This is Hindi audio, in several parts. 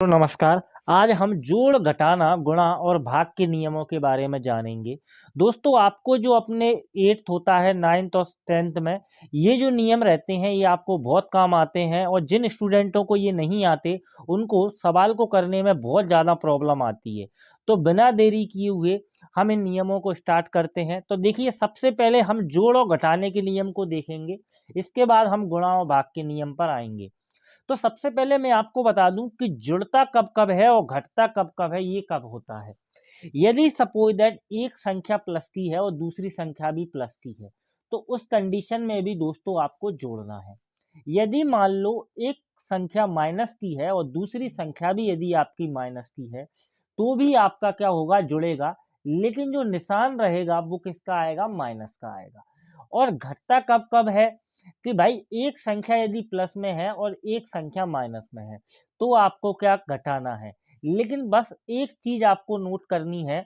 तो नमस्कार। आज हम जोड़, घटाना, गुणा और भाग के नियमों के बारे में जानेंगे। दोस्तों, आपको जो अपने 8th होता है, 9th और 10th में ये जो नियम रहते हैं ये आपको बहुत काम आते हैं, और जिन स्टूडेंटों को ये नहीं आते उनको सवाल को करने में बहुत ज़्यादा प्रॉब्लम आती है। तो बिना देरी किए हुए हम इन नियमों को स्टार्ट करते हैं। तो देखिए, सबसे पहले हम जोड़ और घटाने के नियम को देखेंगे, इसके बाद हम गुणा और भाग के नियम पर आएंगे। तो सबसे पहले मैं आपको बता दूं कि जुड़ता कब कब है और घटता कब कब है, ये कब होता है। यदि सपोज दैट एक संख्या प्लस की है और दूसरी संख्या भी प्लस की है, तो उस कंडीशन में भी दोस्तों आपको जोड़ना है। यदि मान लो एक संख्या माइनस की है और दूसरी संख्या भी यदि आपकी माइनस की है, तो भी आपका क्या होगा, जुड़ेगा। लेकिन जो निशान रहेगा वो किसका आएगा, माइनस का आएगा। और घटता कब कब है कि भाई एक संख्या यदि प्लस में है और एक संख्या माइनस में है, तो आपको क्या घटाना है। लेकिन बस एक चीज आपको नोट करनी है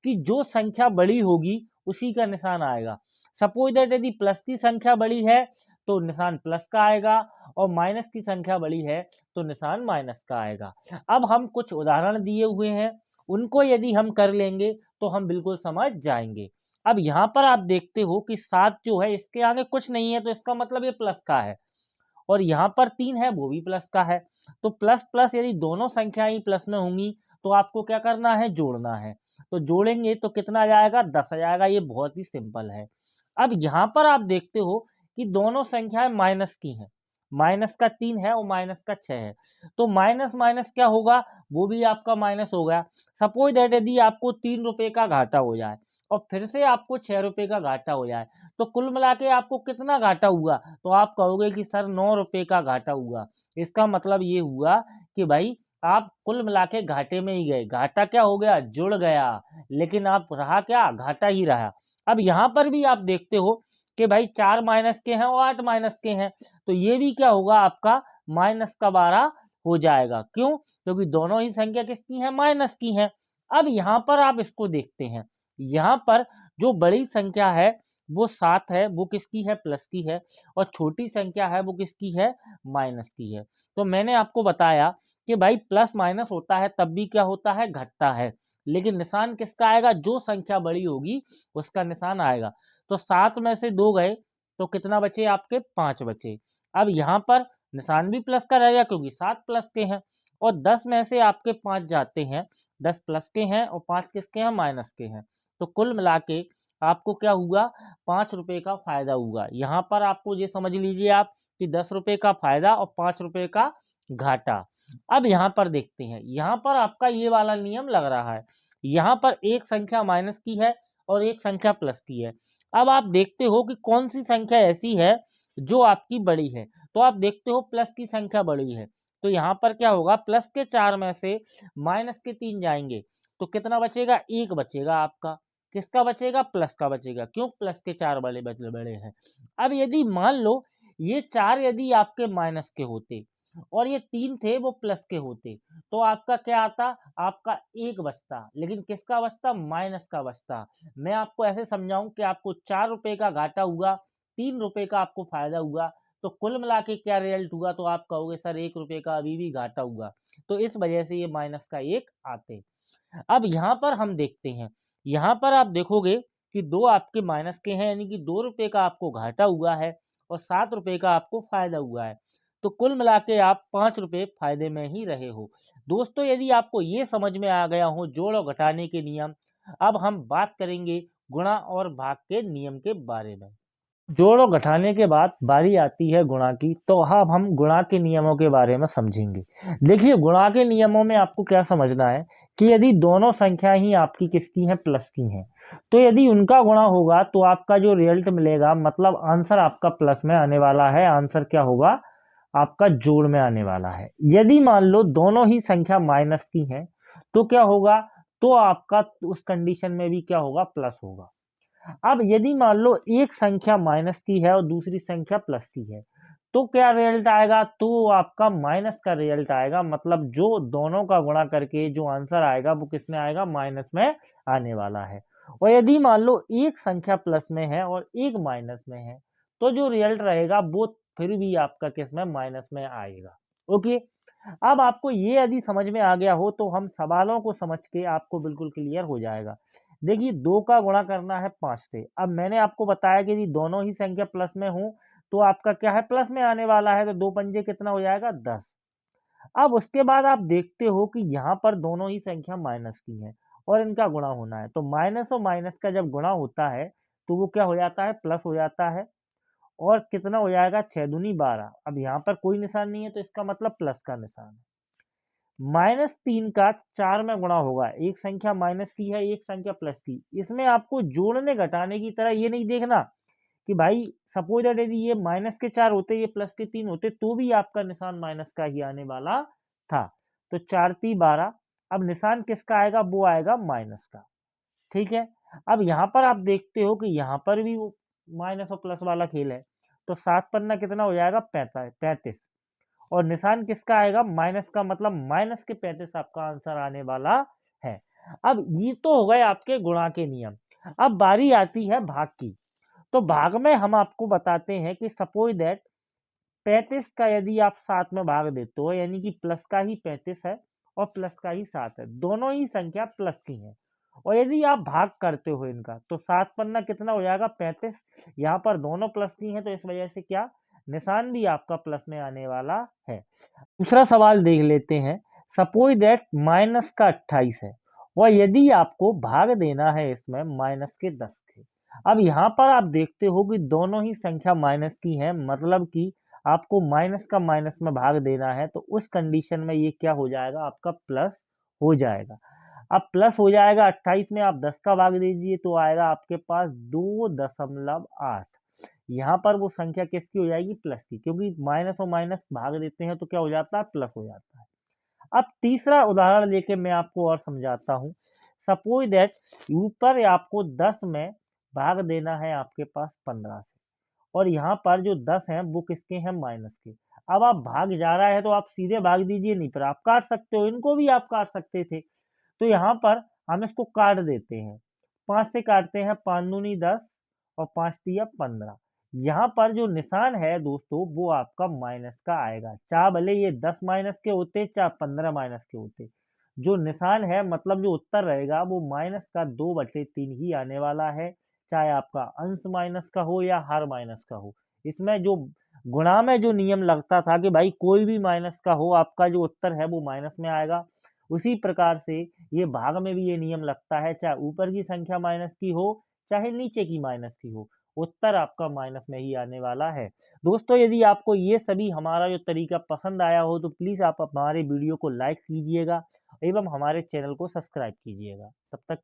कि जो संख्या बड़ी होगी उसी का निशान आएगा। सपोज दैट यदि प्लस की संख्या बड़ी है तो निशान प्लस का आएगा, और माइनस की संख्या बड़ी है तो निशान माइनस का आएगा। अब हम कुछ उदाहरण दिए हुए हैं, उनको यदि हम कर लेंगे तो हम बिल्कुल समझ जाएंगे। अब यहाँ पर आप देखते हो कि 7 जो है इसके आगे कुछ नहीं है, तो इसका मतलब ये प्लस का है। और यहाँ पर 3 है, वो भी प्लस का है। तो प्लस प्लस यदि दोनों संख्याएं प्लस में होंगी तो आपको क्या करना है, जोड़ना है। तो जोड़ेंगे तो कितना आ जाएगा, 10 आ जाएगा। ये बहुत ही सिंपल है। अब यहाँ पर आप देखते हो कि दोनों संख्याएं माइनस की हैं। माइनस का 3 है और माइनस का 6 है। तो माइनस माइनस क्या होगा, वो भी आपका माइनस हो गया। सपोज दैट यदि आपको 3 रुपए का घाटा हो जाए और फिर से आपको 6 रुपए का घाटा हो जाए, तो कुल मिला के आपको कितना घाटा हुआ, तो आप कहोगे कि सर 9 रुपए का घाटा हुआ। इसका मतलब ये हुआ कि भाई आप कुल मिला के घाटे में ही गए। घाटा क्या हो गया, जुड़ गया। लेकिन आप रहा क्या, घाटा ही रहा। अब यहाँ पर भी आप देखते हो कि भाई 4 माइनस के हैं और 8 माइनस के हैं, तो ये भी क्या होगा, आपका माइनस का 12 हो जाएगा। क्यों, क्योंकि दोनों ही संख्या किसकी हैं, माइनस की हैं। अब यहाँ पर आप इसको देखते हैं, यहाँ पर जो बड़ी संख्या है वो 7 है, वो किसकी है, प्लस की है। और छोटी संख्या है वो किसकी है, माइनस की है। तो मैंने आपको बताया कि भाई प्लस माइनस होता है तब भी क्या होता है, घटता है। लेकिन निशान किसका आएगा, जो संख्या बड़ी होगी उसका निशान आएगा। तो 7 में से 2 गए तो कितना बचे, आपके 5 बचे। अब यहाँ पर निशान भी प्लस का रहेगा क्योंकि 7 प्लस के हैं। और 10 में से आपके 5 जाते हैं, 10 प्लस के हैं और 5 किसके हैं, माइनस के हैं। तो कुल मिला के आपको क्या हुआ, 5 रुपए का फायदा हुआ। यहाँ पर आपको ये समझ लीजिए आप कि 10 रुपए का फायदा और 5 रुपए का घाटा। अब यहाँ पर देखते हैं, यहाँ पर आपका ये वाला नियम लग रहा है। यहाँ पर एक संख्या माइनस की है और एक संख्या प्लस की है। अब आप देखते हो कि कौन सी संख्या ऐसी है जो आपकी बड़ी है। तो आप देखते हो प्लस की संख्या बड़ी है, तो यहाँ पर क्या होगा, प्लस के 4 में से माइनस के 3 जाएंगे तो कितना बचेगा, 1 बचेगा आपका। किसका बचेगा, प्लस का बचेगा। क्यों, प्लस के 4 वाले बड़े हैं। अब यदि मान लो ये 4 यदि आपके माइनस के होते और ये 3 थे वो प्लस के होते, तो आपका क्या आता, आपका 1 बचता। लेकिन किसका बचता, माइनस का बचता। मैं आपको ऐसे समझाऊं कि आपको 4 रुपए का घाटा हुआ, 3 रुपए का आपको फायदा हुआ, तो कुल मिला के क्या रिजल्ट हुआ, तो आप कहोगे सर 1 रुपए का अभी भी घाटा हुआ। तो इस वजह से ये माइनस का 1 आते। अब यहाँ पर हम देखते हैं, यहाँ पर आप देखोगे कि 2 आपके माइनस के हैं, यानी कि 2 रुपए का आपको घाटा हुआ है और 7 रुपए का आपको फायदा हुआ है। तो कुल मिला के आप 5 रुपए फायदे में ही रहे हो। दोस्तों, यदि आपको ये समझ में आ गया हो जोड़ और घटाने के नियम, अब हम बात करेंगे गुणा और भाग के नियम के बारे में। जोड़ और घटाने के बाद बारी आती है गुणा की। तो अब हम गुणा के नियमों के बारे में समझेंगे। देखिए, गुणा के नियमों में आपको क्या समझना है कि यदि दोनों संख्या ही आपकी किसकी हैं, प्लस की हैं, तो यदि उनका गुणा होगा तो आपका जो रिजल्ट मिलेगा, मतलब आंसर आपका प्लस में आने वाला है। आंसर क्या होगा, आपका जोड़ में आने वाला है। यदि मान लो दोनों ही संख्या माइनस की हैं तो क्या होगा, तो आपका उस कंडीशन में भी क्या होगा, प्लस होगा। अब यदि मान लो एक संख्या माइनस की है और दूसरी संख्या प्लस की है, तो क्या रिजल्ट आएगा, तो आपका माइनस का रिजल्ट आएगा। मतलब जो दोनों का गुणा करके जो आंसर आएगा वो किस में आएगा, माइनस में आने वाला है। और यदि मान लो एक संख्या प्लस में है और एक माइनस में है, तो जो रिजल्ट रहेगा वो फिर भी आपका किस में, माइनस में आएगा। ओके। अब आपको ये यदि समझ में आ गया हो तो हम सवालों को समझ के आपको बिल्कुल क्लियर हो जाएगा। देखिए 2 का गुणा करना है 5 से। अब मैंने आपको बताया कि यदि दोनों ही संख्या प्लस में हो तो आपका क्या है प्लस में आने वाला है, तो 2 पंजे कितना हो जाएगा 10। अब उसके बाद आप देखते हो कि यहाँ पर दोनों ही संख्या माइनस की हैं और इनका गुणा होना है। तो माइनस और माइनस का जब गुणा होता है तो वो क्या हो जाता है प्लस हो जाता है और कितना हो जाएगा 6 दूनी 12। अब यहाँ पर कोई निशान नहीं है तो इसका मतलब प्लस का निशान है। -3 का 4 में गुणा होगा, एक संख्या माइनस की है एक संख्या प्लस की। इसमें आपको जोड़ने घटाने की तरह ये नहीं देखना कि भाई सपोज दैट यदि ये माइनस के 4 होते ये प्लस के 3 होते तो भी आपका निशान माइनस का ही आने वाला था। तो 4 × 3 = 12। अब निशान किसका आएगा, वो आएगा माइनस का। ठीक है। अब यहाँ पर आप देखते हो कि यहाँ पर भी वो माइनस और प्लस वाला खेल है। तो 7 पन्ना कितना हो जाएगा 35 और निशान किसका आएगा माइनस का, मतलब माइनस के 35 आपका आंसर आने वाला है। अब ये तो हो गए आपके गुणा के नियम। अब बारी आती है भाग की। तो भाग में हम आपको बताते हैं कि सपोज दैट 35 का यदि आप 7 में भाग देते हो यानी कि प्लस का ही 35 है और प्लस का ही 7 है, दोनों ही संख्या प्लस की हैं और यदि आप भाग करते हो इनका तो 7 पन्ना कितना हो जाएगा 35। यहाँ पर दोनों प्लस की हैं तो इस वजह से क्या निशान भी आपका प्लस में आने वाला है। दूसरा सवाल देख लेते हैं। सपोज दैट माइनस का 28 है और यदि आपको भाग देना है इसमें माइनस के 10 के। अब यहाँ पर आप देखते हो कि दोनों ही संख्या माइनस की हैं, मतलब कि आपको माइनस का माइनस में भाग देना है तो उस कंडीशन में ये क्या हो जाएगा आपका प्लस हो जाएगा। अब प्लस हो जाएगा 28 में आप 10 का भाग दीजिए तो आएगा आपके पास 2.8। यहाँ पर वो संख्या किसकी हो जाएगी प्लस की, क्योंकि माइनस और माइनस भाग देते हैं तो क्या हो जाता है प्लस हो जाता है। अब तीसरा उदाहरण लेके मैं आपको और समझाता हूँ। सपोज दैट ऊपर आपको 10 में भाग देना है आपके पास 15 से और यहाँ पर जो 10 हैं वो किसके हैं माइनस के। अब आप भाग जा रहा है तो आप सीधे भाग दीजिए, नहीं पर आप काट सकते हो, इनको भी आप काट सकते थे। तो यहाँ पर हम इसको काट देते हैं, 5 से काटते हैं, 5 दूनी 10 और 5 तिया 15। यहाँ पर जो निशान है दोस्तों वो आपका माइनस का आएगा, चाहे भले ये 10 माइनस के होते चाहे 15 माइनस के होते। जो निशान है मतलब जो उत्तर रहेगा वो माइनस का 2/3 ही आने वाला है, चाहे आपका अंश माइनस का हो या हर माइनस का हो। इसमें जो गुणा में जो नियम लगता था कि भाई कोई भी माइनस का हो आपका जो उत्तर है वो माइनस में आएगा, उसी प्रकार से ये भाग में भी ये नियम लगता है, चाहे ऊपर की संख्या माइनस की हो चाहे नीचे की माइनस की हो, उत्तर आपका माइनस में ही आने वाला है। दोस्तों यदि आपको ये सभी हमारा जो तरीका पसंद आया हो तो प्लीज़ आप हमारे वीडियो को लाइक कीजिएगा एवं हमारे चैनल को सब्सक्राइब कीजिएगा। तब तक